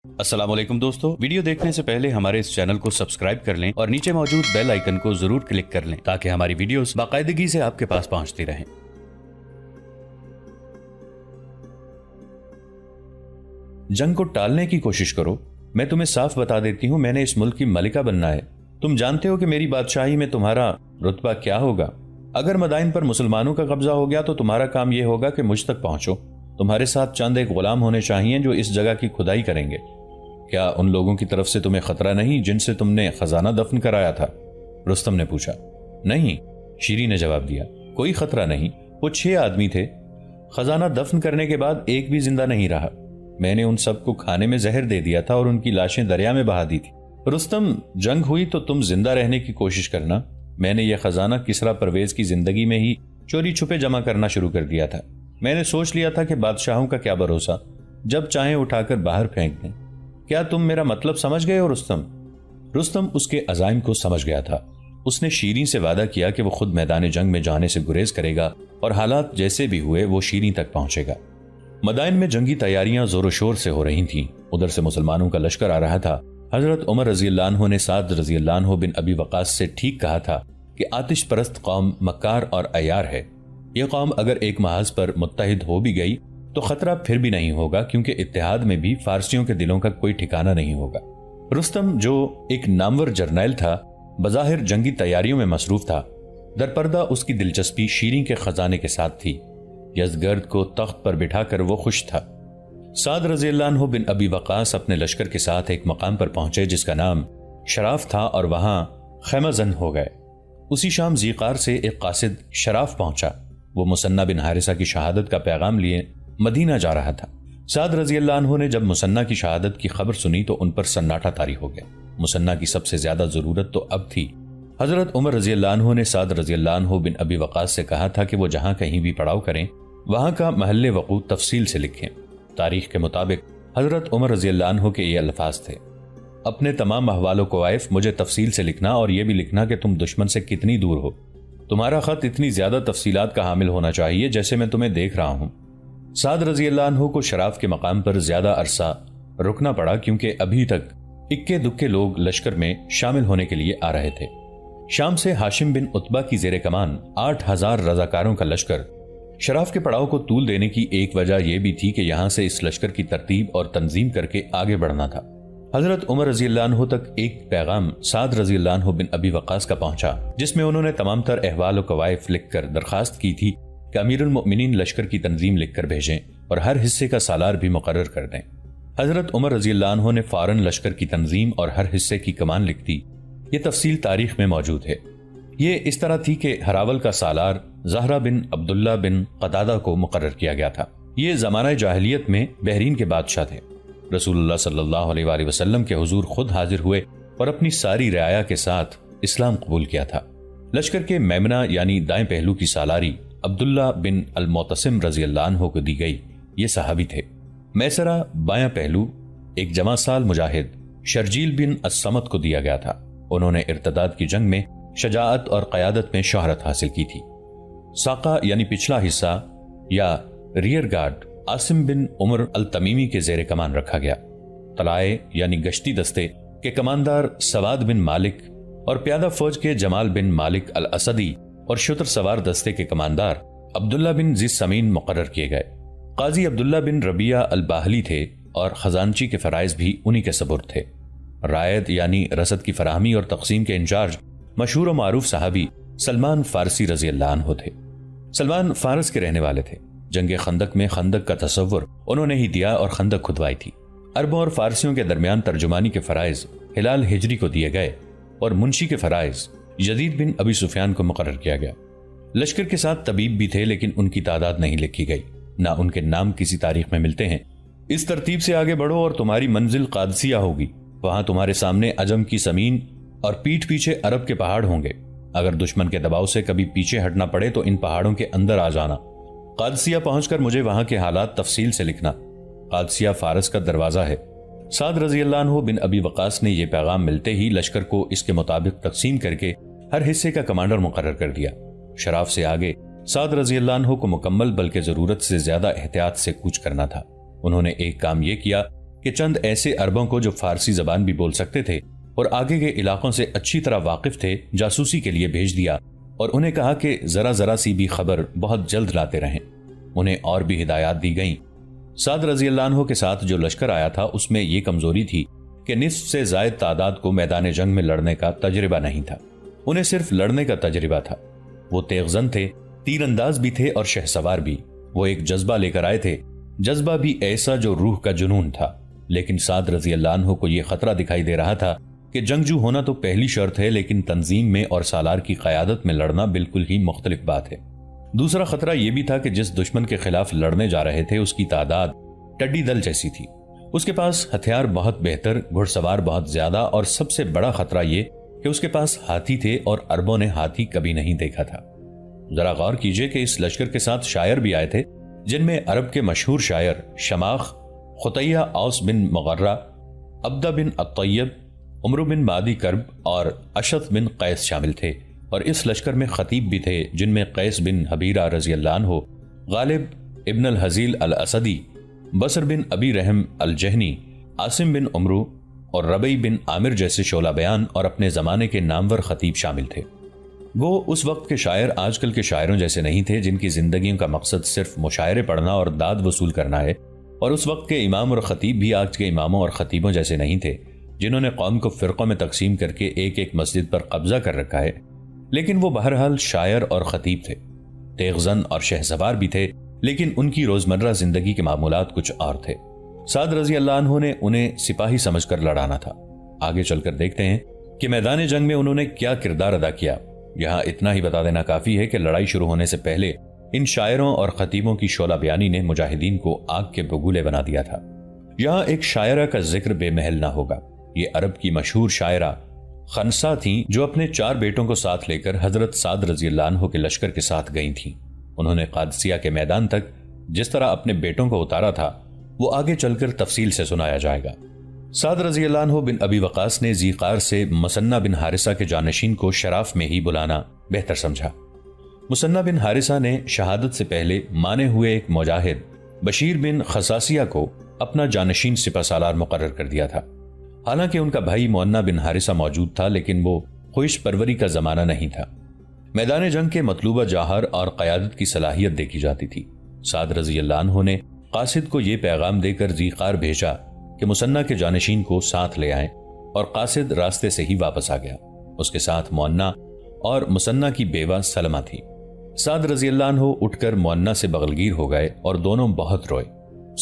السلام علیکم دوستو، ویڈیو دیکھنے سے پہلے ہمارے اس چینل کو سبسکرائب کر لیں اور نیچے موجود بیل آئیکن کو ضرور کلک کر لیں تاکہ ہماری ویڈیوز باقاعدگی سے آپ کے پاس پہنچتی رہیں۔ جنگ کو ٹالنے کی کوشش کرو۔ میں تمہیں صاف بتا دیتی ہوں، میں نے اس ملک کی ملکہ بننا ہے۔ تم جانتے ہو کہ میری بادشاہی میں تمہارا رتبہ کیا ہوگا۔ اگر مدائن پر مسلمانوں کا قبضہ ہو گیا تو تمہارا کام یہ ہوگا کہ مجھ تک پہنچو۔ تمہارے ساتھ چند ایک غلام ہونے چاہیے جو اس جگہ کی کھدائی کریں گے۔ کیا ان لوگوں کی طرف سے تمہیں خطرہ نہیں جن سے تم نے خزانہ دفن کرایا تھا؟ رستم نے پوچھا۔ نہیں، شیری نے جواب دیا، کوئی خطرہ نہیں۔ وہ 6 آدمی تھے، خزانہ دفن کرنے کے بعد ایک بھی زندہ نہیں رہا۔ میں نے ان سب کو کھانے میں زہر دے دیا تھا اور ان کی لاشیں دریا میں بہا دی تھی۔ رستم، جنگ ہوئی تو تم زندہ رہنے کی کوشش کرنا۔ میں نے یہ خزانہ کسریٰ پرویز کی زندگی میں ہی چوری چھپے جمع کرنا شروع کر دیا تھا۔ میں نے سوچ لیا تھا کہ بادشاہوں کا کیا بھروسہ، جب چاہیں اٹھا کر باہر پھینک دیں۔ کیا تم میرا مطلب سمجھ گئے ہو رستم؟ رستم اس کے عزائم کو سمجھ گیا تھا۔ اس نے شیریں سے وعدہ کیا کہ وہ خود میدان جنگ میں جانے سے گریز کرے گا اور حالات جیسے بھی ہوئے وہ شیریں تک پہنچے گا۔ مدائن میں جنگی تیاریاں زور و شور سے ہو رہی تھیں۔ ادھر سے مسلمانوں کا لشکر آ رہا تھا۔ حضرت عمر رضی اللہ عنہ نے سعد رضی اللہ عنہ بن ابی وقاص سے ٹھیک کہا تھا کہ آتش پرست قوم مکار اور عیار ہے۔ یہ قوم اگر ایک محاذ پر متحد ہو بھی گئی تو خطرہ پھر بھی نہیں ہوگا، کیونکہ اتحاد میں بھی فارسیوں کے دلوں کا کوئی ٹھکانہ نہیں ہوگا۔ رستم، جو ایک نامور جرنیل تھا، بظاہر جنگی تیاریوں میں مصروف تھا۔ درپردہ اس کی دلچسپی شیریں کے خزانے کے ساتھ تھی۔ یزدگرد کو تخت پر بٹھا کر وہ خوش تھا۔ سعد رضی اللہ عنہ بن ابی وقاص اپنے لشکر کے ساتھ ایک مقام پر پہنچے جس کا نام شراف تھا اور وہاں خیمہ زن ہو گئے۔ اسی شام ذیقار سے ایک قاصد شراف پہنچا۔ وہ مثنیٰ بن حارثہ کی شہادت کا پیغام لیے مدینہ جا رہا تھا۔ سعد رضی اللہ عنہ نے جب مثنیٰ کی شہادت کی خبر سنی تو ان پر سناٹا طاری ہو گیا۔ مثنیٰ کی سب سے زیادہ ضرورت تو اب تھی۔ حضرت عمر رضی اللہ عنہ نے سعد رضی اللہ عنہ بن ابی وقاص سے کہا تھا کہ وہ جہاں کہیں بھی پڑاؤ کریں وہاں کا محل وقوع تفصیل سے لکھیں۔ تاریخ کے مطابق حضرت عمر رضی اللہ عنہ کے یہ الفاظ تھے: اپنے تمام احوال و کوائف مجھے تفصیل سے لکھنا اور یہ بھی لکھنا کہ تم دشمن سے کتنی دور ہو۔ تمہارا خط اتنی زیادہ تفصیلات کا حامل ہونا چاہیے جیسے میں تمہیں دیکھ رہا ہوں۔ سعد رضی اللہ عنہ کو شراف کے مقام پر زیادہ عرصہ رکنا پڑا کیونکہ ابھی تک اکے دکے لوگ لشکر میں شامل ہونے کے لیے آ رہے تھے۔ شام سے ہاشم بن عتبہ کی زیر کمان 8000 رضاکاروں کا لشکر شراف کے پڑاؤ کو طول دینے کی ایک وجہ یہ بھی تھی کہ یہاں سے اس لشکر کی ترتیب اور تنظیم کر کے آگے بڑھنا تھا۔ حضرت عمر رضی اللہ عنہ تک ایک پیغام سعد رضی اللہ عنہ بن ابی وقاص کا پہنچا جس میں انہوں نے تمام تر احوال و کوائف لکھ کر درخواست کی تھی کہ امیر المؤمنین لشکر کی تنظیم لکھ کر بھیجیں اور ہر حصے کا سالار بھی مقرر کر دیں۔ حضرت عمر رضی اللہ عنہ نے فوراً لشکر کی تنظیم اور ہر حصے کی کمان لکھ دی۔ یہ تفصیل تاریخ میں موجود ہے۔ یہ اس طرح تھی کہ ہراول کا سالار زہرہ بن عبداللہ بن قتادہ کو مقرر کیا گیا تھا۔ یہ زمانہ جاہلیت میں بحرین کے بادشاہ تھے۔ رسول اللہ صلی اللہ علیہ وآلہ وسلم کے حضور خود حاضر ہوئے اور اپنی ساری رعایا کے ساتھ اسلام قبول کیا تھا۔ لشکر کے میمنہ یعنی دائیں پہلو کی سالاری عبداللہ بن المعتصم رضی اللہ عنہ کو دی گئی۔ یہ صحابی تھے۔ میسرہ بایاں پہلو ایک جمع سال مجاہد شرجیل بن الصمت کو دیا گیا تھا۔ انہوں نے ارتداد کی جنگ میں شجاعت اور قیادت میں شہرت حاصل کی تھی۔ ساقہ یعنی پچھلا حصہ یا ریئر گارڈ عاصم بن عمر التمیمی کے زیر کمان رکھا گیا۔ طلائے یعنی گشتی دستے کے کماندار سواد بن مالک اور پیادہ فوج کے جمال بن مالک الاسدی اور شتر سوار دستے کے کماندار عبداللہ بن ذی سمین مقرر کیے گئے۔ قاضی عبداللہ بن ربیعہ الباہلی تھے اور خزانچی کے فرائض بھی انہی کے سپرد تھے۔ رائد یعنی رسد کی فراہمی اور تقسیم کے انچارج مشہور و معروف صحابی سلمان فارسی رضی اللہ عنہ تھے۔ سلمان فارس کے رہنے والے تھے۔ جنگ خندق میں خندق کا تصور انہوں نے ہی دیا اور خندق کھدوائی تھی۔ عربوں اور فارسیوں کے درمیان ترجمانی کے فرائض ہلال ہجری کو دیے گئے اور منشی کے فرائض یزید بن ابی سفیان کو مقرر کیا گیا۔ لشکر کے ساتھ طبیب بھی تھے لیکن ان کی تعداد نہیں لکھی گئی، نہ ان کے نام کسی تاریخ میں ملتے ہیں۔ اس ترتیب سے آگے بڑھو اور تمہاری منزل قادسیہ ہوگی۔ وہاں تمہارے سامنے عجم کی زمین اور پیٹھ پیچھے عرب کے پہاڑ ہوں گے۔ اگر دشمن کے دباؤ سے کبھی پیچھے ہٹنا پڑے تو ان پہاڑوں کے اندر آ جانا۔ قادسیہ پہنچ کر مجھے وہاں کے حالات تفصیل سے لکھنا۔ قادسیہ فارس کا دروازہ ہے۔ سعد رضی اللہ عنہ بن ابی وقاص نے یہ پیغام ملتے ہی لشکر کو اس کے مطابق تقسیم کر کے ہر حصے کا کمانڈر مقرر کر دیا۔ شراف سے آگے سعد رضی اللہ عنہ کو مکمل بلکہ ضرورت سے زیادہ احتیاط سے کوچ کرنا تھا۔ انہوں نے ایک کام یہ کیا کہ چند ایسے عربوں کو جو فارسی زبان بھی بول سکتے تھے اور آگے کے علاقوں سے اچھی طرح واقف تھے جاسوسی کے لیے بھیج دیا اور انہیں کہا کہ ذرا سی بھی خبر بہت جلد لاتے رہیں۔ انہیں اور بھی ہدایات دی گئیں۔ سعد رضی اللہ عنہ کے ساتھ جو لشکر آیا تھا اس میں یہ کمزوری تھی کہ نصف سے زائد تعداد کو میدان جنگ میں لڑنے کا تجربہ نہیں تھا، انہیں صرف لڑنے کا تجربہ تھا۔ وہ تیغ زن تھے، تیر انداز بھی تھے اور شہ سوار بھی۔ وہ ایک جذبہ لے کر آئے تھے، جذبہ بھی ایسا جو روح کا جنون تھا۔ لیکن سعد رضی اللہ عنہ کو یہ خطرہ دکھائی دے رہا تھا کہ جنگجو ہونا تو پہلی شرط ہے، لیکن تنظیم میں اور سالار کی قیادت میں لڑنا بالکل ہی مختلف بات ہے۔ دوسرا خطرہ یہ بھی تھا کہ جس دشمن کے خلاف لڑنے جا رہے تھے اس کی تعداد ٹڈی دل جیسی تھی، اس کے پاس ہتھیار بہت بہتر، گھڑ سوار بہت زیادہ، اور سب سے بڑا خطرہ یہ کہ اس کے پاس ہاتھی تھے اور عربوں نے ہاتھی کبھی نہیں دیکھا تھا۔ ذرا غور کیجئے کہ اس لشکر کے ساتھ شاعر بھی آئے تھے، جن میں عرب کے مشہور شاعر شماخ، خطیہ اوس بن مغرہ، عبدہ بن الطیب، عمرو بن مادی کرب اور اشط بن قیس شامل تھے، اور اس لشکر میں خطیب بھی تھے جن میں قیس بن حبیرہ رضی اللہ عنہ، غالب ابن الحزیل الاسدی، بصر بن ابی رحم الجہنی، عاصم بن عمرو اور ربی بن عامر جیسے شعلہ بیان اور اپنے زمانے کے نامور خطیب شامل تھے۔ وہ اس وقت کے شاعر آج کل کے شاعروں جیسے نہیں تھے جن کی زندگیوں کا مقصد صرف مشاعرے پڑھنا اور داد وصول کرنا ہے، اور اس وقت کے امام اور خطیب بھی آج کے اماموں اور خطیبوں جیسے نہیں تھے جنہوں نے قوم کو فرقوں میں تقسیم کر کے ایک ایک مسجد پر قبضہ کر رکھا ہے۔ لیکن وہ بہرحال شاعر اور خطیب تھے، تیغ زن اور شہ سوار بھی تھے، لیکن ان کی روزمرہ زندگی کے معمولات کچھ اور تھے۔ سعد رضی اللہ عنہ نے انہیں سپاہی سمجھ کر لڑانا تھا۔ آگے چل کر دیکھتے ہیں کہ میدان جنگ میں انہوں نے کیا کردار ادا کیا۔ یہاں اتنا ہی بتا دینا کافی ہے کہ لڑائی شروع ہونے سے پہلے ان شاعروں اور خطیبوں کی شعلہ بیانی نے مجاہدین کو آگ کے بگولے بنا دیا تھا۔ یہاں ایک شاعرہ کا ذکر بے محل نہ ہوگا۔ یہ عرب کی مشہور شاعرہ خنسا تھیں جو اپنے 4 بیٹوں کو ساتھ لے کر حضرت سعد رضی اللہ عنہ کے لشکر کے ساتھ گئی تھیں۔ انہوں نے قادسیہ کے میدان تک جس طرح اپنے بیٹوں کو اتارا تھا وہ آگے چل کر تفصیل سے سنایا جائے گا۔ سعد رضی اللہ عنہ بن ابی وقاص نے ذیقار سے مثنہ بن حارثہ کے جانشین کو شراف میں ہی بلانا بہتر سمجھا۔ مثنہ بن حارثہ نے شہادت سے پہلے مانے ہوئے ایک مجاہد بشیر بن خصاصیہ کو اپنا جانشین سپہ سالار مقرر کر دیا تھا۔ حالانکہ ان کا بھائی معنہ بن حارثہ موجود تھا، لیکن وہ خوش پروری کا زمانہ نہیں تھا۔ میدان جنگ کے مطلوبہ جوہر اور قیادت کی صلاحیت دیکھی جاتی تھی۔ سعد رضی اللہ عنہ نے قاصد کو یہ پیغام دے کر ذیقار بھیجا کہ مثنہ کے جانشین کو ساتھ لے آئیں، اور قاصد راستے سے ہی واپس آ گیا۔ اس کے ساتھ معنہ اور مثنہ کی بیوہ سلمہ تھی۔ سعد رضی اللہ عنہ اٹھ کر معنہ سے بغلگیر ہو گئے اور دونوں بہت روئے۔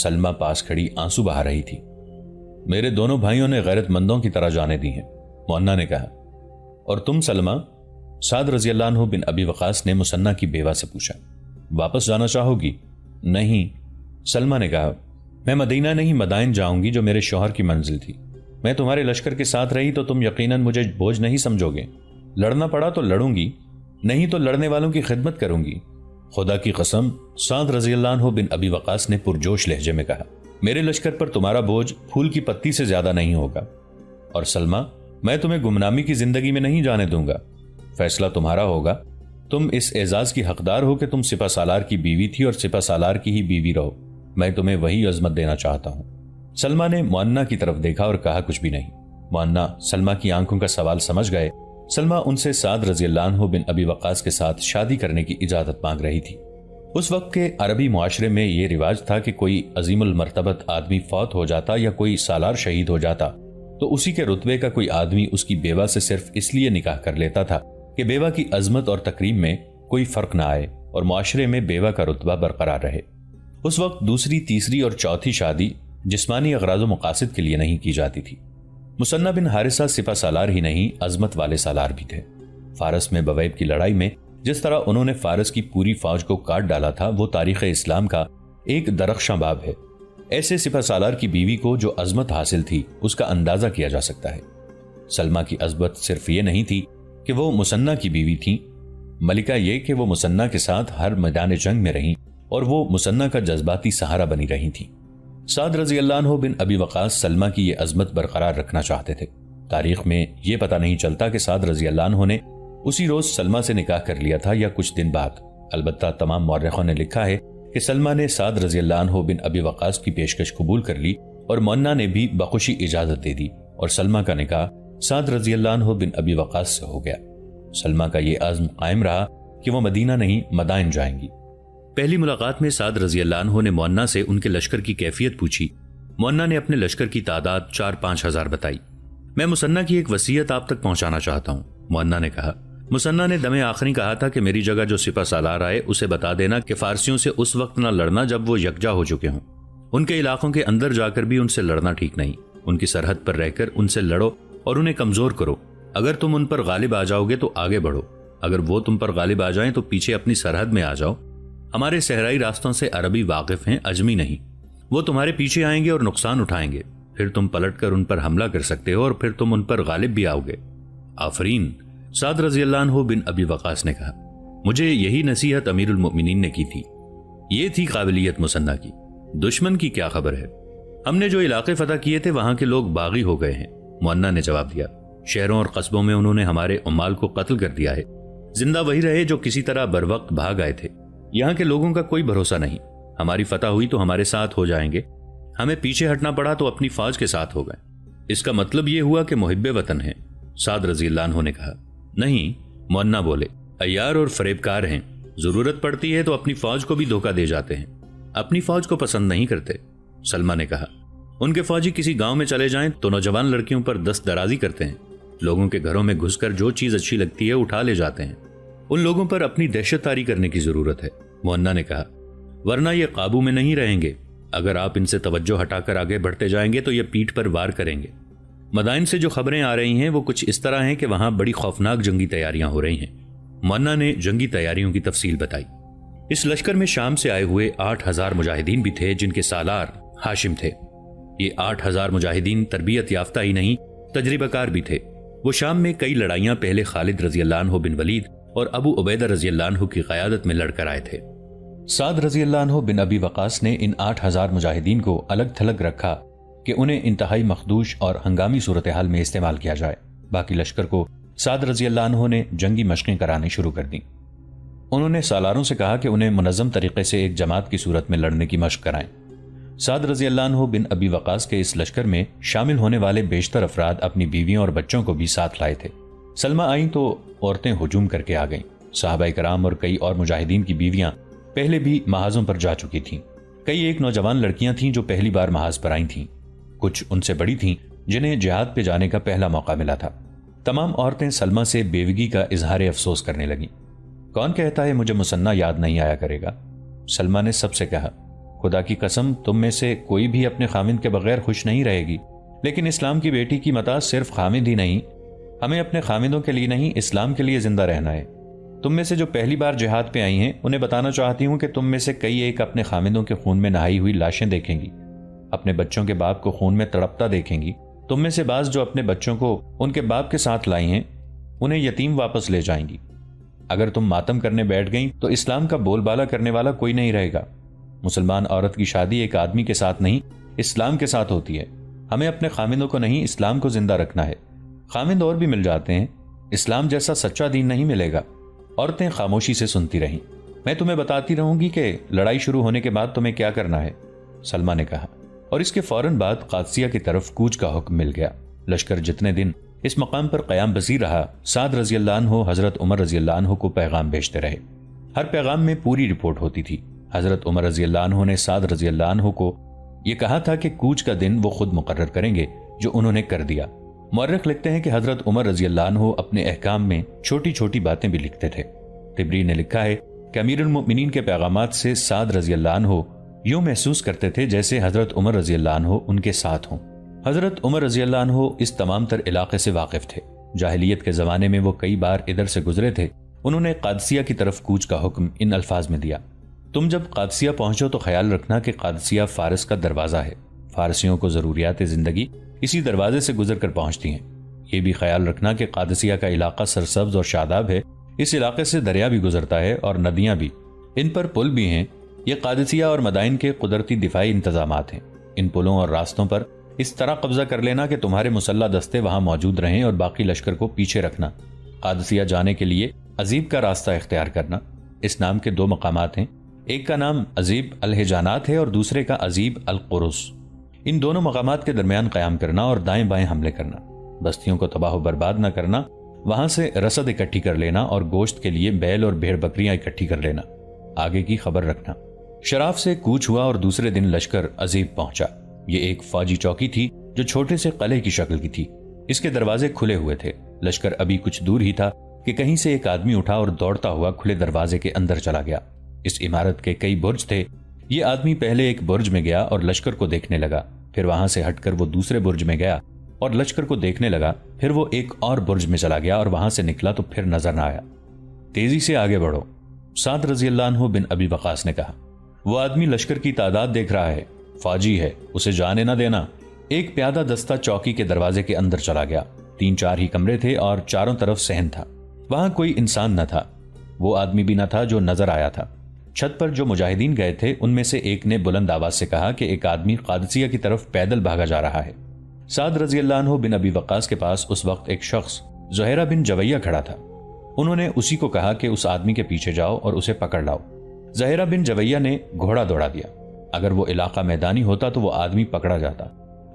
سلمہ پاس کھڑی آنسو بہا رہی تھی۔ میرے دونوں بھائیوں نے غیرت مندوں کی طرح جانیں دی ہیں، معنہ نے کہا۔ اور تم سلمہ؟ سعد رضی اللہ عنہ بن ابی وقاص نے مثنہ کی بیوہ سے پوچھا۔ واپس جانا چاہو گی؟ نہیں، سلمہ نے کہا، میں مدینہ نہیں مدائن جاؤں گی جو میرے شوہر کی منزل تھی۔ میں تمہارے لشکر کے ساتھ رہی تو تم یقیناً مجھے بوجھ نہیں سمجھو گے۔ لڑنا پڑا تو لڑوں گی، نہیں تو لڑنے والوں کی خدمت کروں گی۔ خدا کی قسم، سعد رضی اللہ عنہ بن ابی وقاص نے پرجوش لہجے میں کہا، میرے لشکر پر تمہارا بوجھ پھول کی پتی سے زیادہ نہیں ہوگا۔ اور سلمہ، میں تمہیں گمنامی کی زندگی میں نہیں جانے دوں گا۔ فیصلہ تمہارا ہوگا۔ تم اس اعزاز کی حقدار ہو کہ تم سپہ سالار کی بیوی تھی اور سپہ سالار کی ہی بیوی رہو۔ میں تمہیں وہی عظمت دینا چاہتا ہوں۔ سلمہ نے معنہ کی طرف دیکھا اور کہا کچھ بھی نہیں۔ معنہ سلمہ کی آنکھوں کا سوال سمجھ گئے۔ سلمہ ان سے سعد رضی اللہ عنہ بن ابی وقاص کے ساتھ شادی کرنے کی اجازت مانگ رہی تھی۔ اس وقت کے عربی معاشرے میں یہ رواج تھا کہ کوئی عظیم المرتبت آدمی فوت ہو جاتا یا کوئی سالار شہید ہو جاتا تو اسی کے رتبے کا کوئی آدمی اس کی بیوہ سے صرف اس لیے نکاح کر لیتا تھا کہ بیوہ کی عظمت اور تکریم میں کوئی فرق نہ آئے اور معاشرے میں بیوہ کا رتبہ برقرار رہے۔ اس وقت دوسری، تیسری اور چوتھی شادی جسمانی اغراض و مقاصد کے لیے نہیں کی جاتی تھی۔ مثنہ بن حارثہ سپہ سالار ہی نہیں، عظمت والے سالار بھی تھے۔ فارس میں بویب کی لڑائی میں جس طرح انہوں نے فارس کی پوری فوج کو کاٹ ڈالا تھا، وہ تاریخ اسلام کا ایک درخشاں باب ہے۔ ایسے سپہ سالار کی بیوی کو جو عظمت حاصل تھی اس کا اندازہ کیا جا سکتا ہے۔ سلمہ کی عظمت صرف یہ نہیں تھی کہ وہ مثنہ کی بیوی تھی، ملکہ یہ کہ وہ مثنہ کے ساتھ ہر میدان جنگ میں رہیں اور وہ مثنہ کا جذباتی سہارا بنی رہی تھی۔ سعد رضی اللہ عنہ بن ابی وقاص سلمہ کی یہ عظمت برقرار رکھنا چاہتے تھے۔ تاریخ میں یہ پتہ نہیں چلتا کہ سعد رضی اللہ عنہ نے اسی روز سلمہ سے نکاح کر لیا تھا یا کچھ دن بعد۔ البتہ تمام مورخوں نے لکھا ہے کہ سلمہ نے سعد رضی اللہ عنہ بن ابی وقاص کی پیشکش قبول کر لی اور مونا نے بھی بخوشی اجازت دے دی اور سلمہ کا نکاح سعد رضی اللہ عنہ بن ابی وقاص سے ہو گیا۔ سلمہ کا یہ عزم قائم رہا کہ وہ مدینہ نہیں مدائن جائیں گی۔ پہلی ملاقات میں سعد رضی اللہ عنہ نے مونا سے ان کے لشکر کی کیفیت پوچھی۔ مونا نے اپنے لشکر کی تعداد 4-5 ہزار بتائی۔ میں مسنہ کی ایک وصیت آپ تک پہنچانا چاہتا ہوں، مونا نے کہا۔ مسنہ نے دم آخری کہا تھا کہ میری جگہ جو سپہ سالار آئے اسے بتا دینا کہ فارسیوں سے اس وقت نہ لڑنا جب وہ یکجا ہو چکے ہوں۔ ان کے علاقوں کے اندر جا کر بھی ان سے لڑنا ٹھیک نہیں۔ ان کی سرحد پر رہ کر ان سے لڑو اور انہیں کمزور کرو۔ اگر تم ان پر غالب آ جاؤ گے تو آگے بڑھو، اگر وہ تم پر غالب آ جائیں تو پیچھے اپنی سرحد میں آ جاؤ۔ ہمارے صحرائی راستوں سے عربی واقف ہیں، اجمی نہیں۔ وہ تمہارے پیچھے آئیں گے اور نقصان اٹھائیں گے، پھر تم پلٹ کر ان پر حملہ کر سکتے ہو اور پھر تم ان پر غالب بھی آؤ گے۔ آفرین، سعد رضی اللہ عنہ بن ابی وقاص نے کہا۔ مجھے یہی نصیحت امیر المؤمنین نے کی تھی۔ یہ تھی قابلیت مسنہ کی۔ دشمن کی کیا خبر ہے؟ ہم نے جو علاقے فتح کیے تھے وہاں کے لوگ باغی ہو گئے ہیں، مونا نے جواب دیا۔ شہروں اور قصبوں میں انہوں نے ہمارے عمال کو قتل کر دیا ہے۔ زندہ وہی رہے جو کسی طرح بروقت بھاگ آئے تھے۔ یہاں کے لوگوں کا کوئی بھروسہ نہیں۔ ہماری فتح ہوئی تو ہمارے ساتھ ہو جائیں گے، ہمیں پیچھے ہٹنا پڑا تو اپنی فوج کے ساتھ ہو گئے۔ اس کا مطلب یہ ہوا کہ محب وطن ہیں، سعد رضی اللہ عنہ نے کہا۔ نہیں، مونا بولے، عیار اور فریب کار ہیں، ضرورت پڑتی ہے تو اپنی فوج کو بھی دھوکہ دے جاتے ہیں، اپنی فوج کو پسند نہیں کرتے۔ سلمہ نے کہا۔ ان کے فوجی کسی گاؤں میں چلے جائیں تو نوجوان لڑکیوں پر دست درازی کرتے ہیں، لوگوں کے گھروں میں گھس کر جو چیز اچھی لگتی ہے اٹھا لے جاتے ہیں۔ ان لوگوں پر اپنی دہشت طاری کرنے کی ضرورت ہے، مونا نے کہا، ورنہ یہ قابو میں نہیں رہیں گے۔ اگر آپ ان سے توجہ ہٹا کر آگے بڑھتے جائیں گے تو یہ پیٹھ پر وار کریں گے۔ مدائن سے جو خبریں آ رہی ہیں وہ کچھ اس طرح ہیں کہ وہاں بڑی خوفناک جنگی تیاریاں ہو رہی ہیں۔ مونا نے جنگی تیاریوں کی تفصیل بتائی۔ اس لشکر میں شام سے آئے ہوئے 8,000 مجاہدین بھی تھے جن کے سالار ہاشم تھے۔ یہ 8,000 مجاہدین تربیت یافتہ ہی نہیں، تجربہ کار بھی تھے۔ وہ شام میں کئی لڑائیاں پہلے خالد رضی اللہ عنہ بن ولید اور ابو عبیدہ رضی اللہ عنہ کی قیادت میں لڑ کر آئے تھے۔ سعد رضی اللہ عنہ بن ابی وقاص نے ان 8,000 مجاہدین کو الگ تھلگ رکھا کہ انہیں انتہائی مخدوش اور ہنگامی صورتحال میں استعمال کیا جائے۔ باقی لشکر کو سعد رضی اللہ عنہ نے جنگی مشقیں کرانی شروع کر دیں۔ انہوں نے سالاروں سے کہا کہ انہیں منظم طریقے سے ایک جماعت کی صورت میں لڑنے کی مشق کرائیں۔ سعد رضی اللہ عنہ بن ابی وقاص کے اس لشکر میں شامل ہونے والے بیشتر افراد اپنی بیویوں اور بچوں کو بھی ساتھ لائے تھے۔ سلمہ آئیں تو عورتیں ہجوم کر کے آ گئیں۔ صحابہ کرام اور کئی اور مجاہدین کی بیویاں پہلے بھی محاذوں پر جا چکی تھیں۔ کئی ایک نوجوان لڑکیاں تھیں جو پہلی بار محاذ پر آئی تھیں، کچھ ان سے بڑی تھیں جنہیں جہاد پہ جانے کا پہلا موقع ملا تھا۔ تمام عورتیں سلمہ سے بیوگی کا اظہار افسوس کرنے لگیں۔ کون کہتا ہے مجھے مسنہ یاد نہیں آیا کرے گا؟ سلمہ نے سب سے کہا، خدا کی قسم تم میں سے کوئی بھی اپنے خامند کے بغیر خوش نہیں رہے گی، لیکن اسلام کی بیٹی کی متاع صرف خامند ہی نہیں، ہمیں اپنے خامندوں کے لیے نہیں اسلام کے لیے زندہ رہنا ہے۔ تم میں سے جو پہلی بار جہاد پہ آئی ہیں انہیں بتانا چاہتی ہوں کہ تم میں سے کئی ایک اپنے خامندوں کے خون میں نہائی ہوئی لاشیں دیکھیں گی، اپنے بچوں کے باپ کو خون میں تڑپتا دیکھیں گی۔ تم میں سے بعض جو اپنے بچوں کو ان کے باپ کے ساتھ لائی ہیں انہیں یتیم واپس لے جائیں گی۔ اگر تم ماتم کرنے بیٹھ گئیں تو اسلام کا بول بالا کرنے والا کوئی نہیں رہے گا۔ مسلمان عورت کی شادی ایک آدمی کے ساتھ نہیں اسلام کے ساتھ ہوتی ہے۔ ہمیں اپنے خامندوں کو نہیں اسلام کو زندہ رکھنا ہے۔ خامند اور بھی مل جاتے ہیں، اسلام جیسا سچا دین نہیں ملے گا۔ عورتیں خاموشی سے سنتی رہیں۔ میں تمہیں بتاتی رہوں گی کہ لڑائی شروع ہونے کے بعد تمہیں کیا کرنا ہے، سلمہ نے کہا، اور اس کے فوراً بعد قادسیہ کی طرف کوچ کا حکم مل گیا۔ لشکر جتنے دن اس مقام پر قیام پذیر رہا، سعد رضی اللہ عنہ حضرت عمر رضی اللہ عنہ کو پیغام بھیجتے رہے۔ ہر پیغام میں پوری رپورٹ ہوتی تھی۔ حضرت عمر رضی اللہ عنہ نے سعد رضی اللہ عنہ کو یہ کہا تھا کہ کوچ کا دن وہ خود مقرر کریں گے، جو انہوں نے کر دیا۔ مورخ لکھتے ہیں کہ حضرت عمر رضی اللہ عنہ اپنے احکام میں چھوٹی چھوٹی باتیں بھی لکھتے تھے۔ طبری نے لکھا ہے کہ امیر المؤمنین کے پیغامات سے سعد رضی اللہ عنہ یوں محسوس کرتے تھے جیسے حضرت عمر رضی اللہ عنہ ان کے ساتھ ہوں۔ حضرت عمر رضی اللہ عنہ اس تمام تر علاقے سے واقف تھے۔ جاہلیت کے زمانے میں وہ کئی بار ادھر سے گزرے تھے۔ انہوں نے قادسیہ کی طرف کوچ کا حکم ان الفاظ میں دیا، تم جب قادسیہ پہنچو تو خیال رکھنا کہ قادسیہ فارس کا دروازہ ہے، فارسیوں کو ضروریات زندگی اسی دروازے سے گزر کر پہنچتی ہیں۔ یہ بھی خیال رکھنا کہ قادسیہ کا علاقہ سرسبز اور شاداب ہے، اس علاقے سے دریا بھی گزرتا ہے اور ندیاں بھی، ان پر پل بھی ہیں۔ یہ قادسیہ اور مدائن کے قدرتی دفاعی انتظامات ہیں۔ ان پلوں اور راستوں پر اس طرح قبضہ کر لینا کہ تمہارے مسلح دستے وہاں موجود رہیں اور باقی لشکر کو پیچھے رکھنا۔ قادسیہ جانے کے لیے عزیب کا راستہ اختیار کرنا۔ اس نام کے 2 مقامات ہیں، ایک کا نام عزیب الہجانات ہے اور دوسرے کا عزیب القرص۔ ان دونوں مقامات کے درمیان قیام کرنا اور دائیں بائیں حملے کرنا، بستیوں کو تباہ و برباد نہ کرنا، وہاں سے رسد اکٹھی کر لینا اور گوشت کے لیے بیل اور بھیڑ بکریاں اکٹھی کر لینا، آگے کی خبر رکھنا۔ شراف سے کوچ ہوا اور دوسرے دن لشکر عزیب پہنچا۔ یہ ایک فوجی چوکی تھی جو چھوٹے سے قلعے کی شکل کی تھی۔ اس کے دروازے کھلے ہوئے تھے۔ لشکر ابھی کچھ دور ہی تھا کہ کہیں سے ایک آدمی اٹھا اور دوڑتا ہوا کھلے دروازے کے اندر چلا گیا۔ اس عمارت کے کئی برج تھے۔ یہ آدمی پہلے ایک برج میں گیا اور لشکر کو دیکھنے لگا، پھر وہاں سے ہٹ کر وہ دوسرے برج میں گیا اور لشکر کو دیکھنے لگا، پھر وہ ایک اور برج میں چلا گیا اور وہاں سے نکلا تو پھر نظر نہ آیا۔ تیزی سے آگے بڑھو، سعد رضی اللہ عنہ بن ابی وقاص نے کہا۔ وہ آدمی لشکر کی تعداد دیکھ رہا ہے، فوجی ہے، اسے جانے نہ دینا۔ ایک پیادہ دستہ چوکی کے دروازے کے اندر چلا گیا۔ 3-4 ہی کمرے تھے اور چاروں طرف صحن تھا۔ وہاں کوئی انسان نہ تھا، وہ آدمی بھی نہ تھا جو نظر آیا تھا۔ چھت پر جو مجاہدین گئے تھے ان میں سے ایک نے بلند آواز سے کہا کہ ایک آدمی قادسیہ کی طرف پیدل بھاگا جا رہا ہے۔ سعد رضی اللہ عنہ بن ابی وقاص کے پاس اس وقت ایک شخص زہیرہ بن جویہ کھڑا تھا۔ انہوں نے اسی کو کہا کہ اس آدمی کے پیچھے جاؤ اور اسے پکڑ لاؤ۔ زہیرہ بن جویہ نے گھوڑا دوڑا دیا۔ اگر وہ علاقہ میدانی ہوتا تو وہ آدمی پکڑا جاتا۔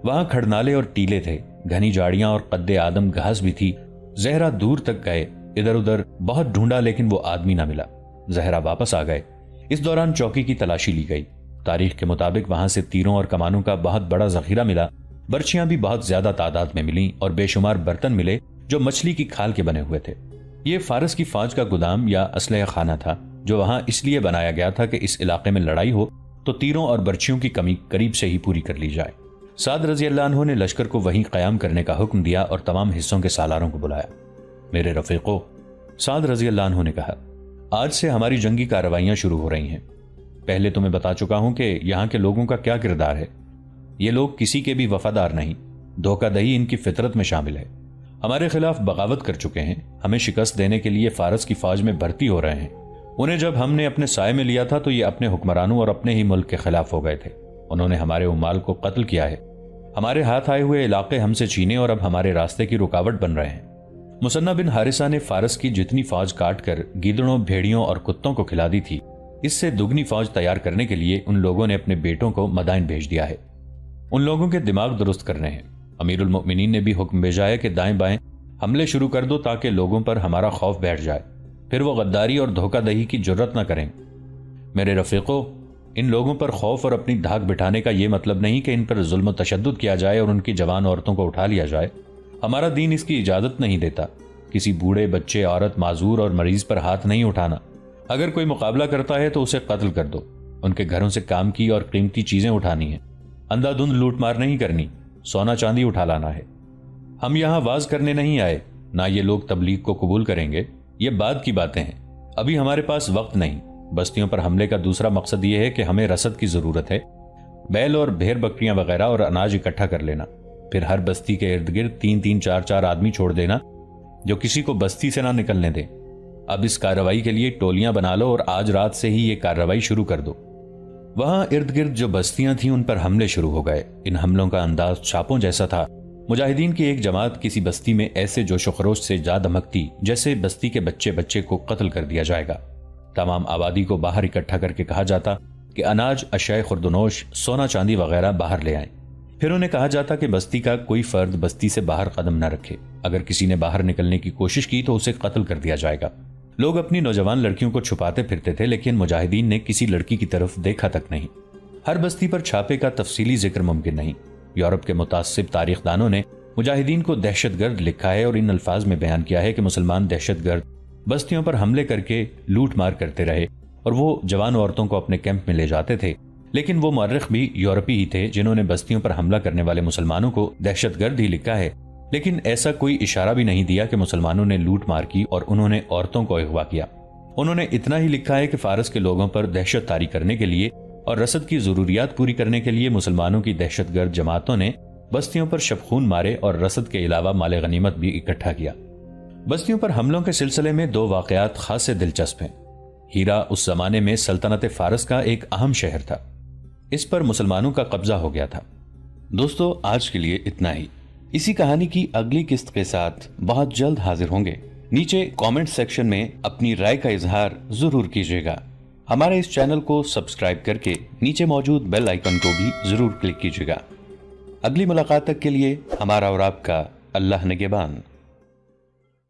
وہاں کھڑنالے اور ٹیلے تھے، گھنی جاڑیاں اور قد آدم گھاس بھی تھی۔ زہرہ دور تک گئے، ادھر ادھر بہت ڈھونڈا لیکن وہ آدمی نہ ملا۔ زہرہ واپس آ گئے۔ اس دوران چوکی کی تلاشی لی گئی۔ تاریخ کے مطابق وہاں سے تیروں اور کمانوں کا بہت بڑا ذخیرہ ملا، برچیاں بھی بہت زیادہ تعداد میں ملیں اور بے شمار برتن ملے جو مچھلی کی کھال کے بنے ہوئے تھے۔ یہ فارس کی فوج کا گودام یا اسلحہ خانہ تھا جو وہاں اس لیے بنایا گیا تھا کہ اس علاقے میں لڑائی ہو تو تیروں اور برچیوں کی کمی قریب سے ہی پوری کر لی جائے۔ سعد رضی اللہ عنہ نے لشکر کو وہیں قیام کرنے کا حکم دیا اور تمام حصوں کے سالاروں کو بلایا۔ میرے رفیقو، سعد رضی اللہ عنہ نے کہا، آج سے ہماری جنگی کارروائیاں شروع ہو رہی ہیں۔ پہلے تمہیں بتا چکا ہوں کہ یہاں کے لوگوں کا کیا کردار ہے۔ یہ لوگ کسی کے بھی وفادار نہیں، دھوکہ دہی ان کی فطرت میں شامل ہے۔ ہمارے خلاف بغاوت کر چکے ہیں، ہمیں شکست دینے کے لیے فارس کی فوج میں بھرتی ہو رہے ہیں۔ انہیں جب ہم نے اپنے سائے میں لیا تھا تو یہ اپنے حکمرانوں اور اپنے ہی ملک کے خلاف ہو گئے تھے۔ انہوں نے ہمارے عمال کو قتل کیا ہے، ہمارے ہاتھ آئے ہوئے علاقے ہم سے چھینے اور اب ہمارے راستے کی رکاوٹ بن رہے ہیں۔ مثنہ بن حارثہ نے فارس کی جتنی فوج کاٹ کر گیدڑوں، بھیڑیوں اور کتوں کو کھلا دی تھی، اس سے دگنی فوج تیار کرنے کے لیے ان لوگوں نے اپنے بیٹوں کو مدائن بھیج دیا ہے۔ ان لوگوں کے دماغ درست کرنے ہیں۔ امیر المؤمنین نے بھی حکم بھیجا ہے کہ دائیں بائیں حملے شروع کر دو تاکہ لوگوں پر ہمارا خوف بیٹھ جائے، پھر وہ غداری اور دھوکہ دہی کی جرت نہ کریں۔ میرے رفیقو، ان لوگوں پر خوف اور اپنی دھاک بٹھانے کا یہ مطلب نہیں کہ ان پر ظلم و تشدد کیا جائے اور ان کی جوان عورتوں کو اٹھا لیا جائے۔ ہمارا دین اس کی اجازت نہیں دیتا۔ کسی بوڑھے، بچے، عورت، معذور اور مریض پر ہاتھ نہیں اٹھانا۔ اگر کوئی مقابلہ کرتا ہے تو اسے قتل کر دو۔ ان کے گھروں سے کام کی اور قیمتی چیزیں اٹھانی ہیں، اندھا دھند لوٹ مار نہیں کرنی، سونا چاندی اٹھا لانا ہے۔ ہم یہاں واز کرنے نہیں آئے، نہ یہ لوگ تبلیغ کو قبول کریں گے، یہ بعد کی باتیں ہیں۔ ابھی ہمارے پاس وقت نہیں۔ بستیوں پر حملے کا دوسرا مقصد یہ ہے کہ ہمیں رسد کی ضرورت ہے، بیل اور بھیڑ بکریاں وغیرہ اور اناج اکٹھا کر لینا، پھر ہر بستی کے ارد گرد 3-3 4-4 آدمی چھوڑ دینا جو کسی کو بستی سے نہ نکلنے دیں۔ اب اس کارروائی کے لیے ٹولیاں بنا لو اور آج رات سے ہی یہ کارروائی شروع کر دو۔ وہاں ارد گرد جو بستیاں تھیں ان پر حملے شروع ہو گئے۔ ان حملوں کا انداز چھاپوں جیسا تھا۔ مجاہدین کی ایک جماعت کسی بستی میں ایسے جوش و خروش سے جا دھمکتی جیسے بستی کے بچے کو قتل کر دیا جائے گا۔ تمام آبادی کو باہر اکٹھا کر کے کہا جاتا کہ اناج، اشیاء خوردونوش، سونا چاندی وغیرہ باہر لے آئیں۔ پھر انہیں کہا جاتا کہ بستی کا کوئی فرد بستی سے باہر قدم نہ رکھے، اگر کسی نے باہر نکلنے کی کوشش کی تو اسے قتل کر دیا جائے گا۔ لوگ اپنی نوجوان لڑکیوں کو چھپاتے پھرتے تھے لیکن مجاہدین نے کسی لڑکی کی طرف دیکھا تک نہیں۔ ہر بستی پر چھاپے کا تفصیلی ذکر ممکن نہیں۔ یورپ کے متعصب تاریخ دانوں نے مجاہدین کو دہشت گرد لکھا ہے اور ان الفاظ میں بیان کیا ہے کہ مسلمان دہشت گرد بستیوں پر حملے کر کے لوٹ مار کرتے رہے اور وہ جوان عورتوں کو اپنے کیمپ میں لے جاتے تھے، لیکن وہ مورخ بھی یورپی ہی تھے جنہوں نے بستیوں پر حملہ کرنے والے مسلمانوں کو دہشت گرد ہی لکھا ہے، لیکن ایسا کوئی اشارہ بھی نہیں دیا کہ مسلمانوں نے لوٹ مار کی اور انہوں نے عورتوں کو اغوا کیا۔ انہوں نے اتنا ہی لکھا ہے کہ فارس کے لوگوں پر دہشت طاری کرنے کے لیے اور رسد کی ضروریات پوری کرنے کے لیے مسلمانوں کی دہشت گرد جماعتوں نے بستیوں پر شبخون مارے اور رسد کے علاوہ مال غنیمت بھی اکٹھا کیا۔ بستیوں پر حملوں کے سلسلے میں 2 واقعات خاصے دلچسپ ہیں۔ ہیرا اس زمانے میں سلطنت فارس کا ایک اہم شہر تھا، اس پر مسلمانوں کا قبضہ ہو گیا تھا۔ دوستو، آج کے لیے اتنا ہی۔ اسی کہانی کی اگلی قسط کے ساتھ بہت جلد حاضر ہوں گے۔ نیچے کامنٹ سیکشن میں اپنی رائے کا اظہار ضرور کیجیے گا۔ ہمارے اس چینل کو سبسکرائب کر کے نیچے موجود بیل آئیکن کو بھی ضرور کلک کیجیے گا اگلی ملاقات تک کے لیے ہمارا اور آپ کا اللہ نگہبان۔